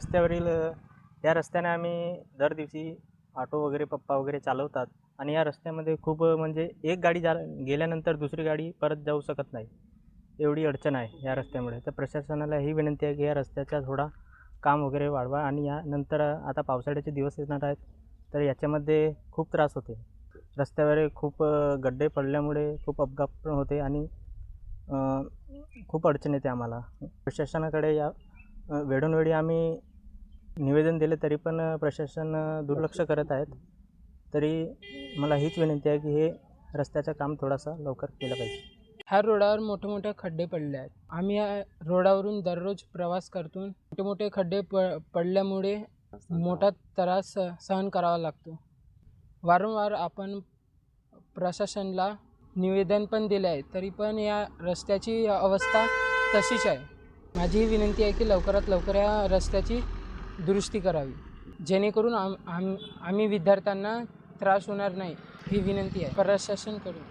रस्त्यावरील या रस्त्याने आम्ही दर दिवशी ऑटो वगैरे पप्पा वगैरे चालवतात आणि या रस्त्यामध्ये खूप म्हणजे एक गाडी गेल्यानंतर दुसरी गाडी परत जाऊ शकत नाही, एवढी अडचण आहे या रस्त्यामुळे. तर प्रशासनाला ही विनंती आहे की या रस्त्याचा थोडा काम वगैरे वाढवा आणि यानंतर आता पावसाळ्याचे दिवस येणार आहेत, तर याच्यामध्ये खूप त्रास होते. रस्त्यावर खूप गड्डे पडल्यामुळे खूप अपघात पण होते आणि खूप अडचण येते आम्हाला. प्रशासनाकडे या वेळोवेळी आम्ही निवेदन दिले तरी पण प्रशासन दुर्लक्ष करत आहेत. तरी मला हीच विनंती आहे की हे रस्त्याचं काम थोडासा लवकर केलं पाहिजे. ह्या रोडावर मोठे मोठे खड्डे पडले आहेत. आम्ही या रोडावरून दररोज प्रवास करतो. मोठे मोठे खड्डे पडल्यामुळे मोठा त्रास सहन करावा लागतो. वारंवार आपण प्रशासनाला निवेदन पण दिले आहे, तरी पण या रस्त्याची अवस्था तशीच आहे. माझी ही विनंती आहे की लवकरात लवकर या रस्त्याची दुरुस्ती करावी, जेणेकरून आम्ही विद्यार्थ्यांना त्रास होणार नाही, ही विनंती आहे प्रशासनाकडून.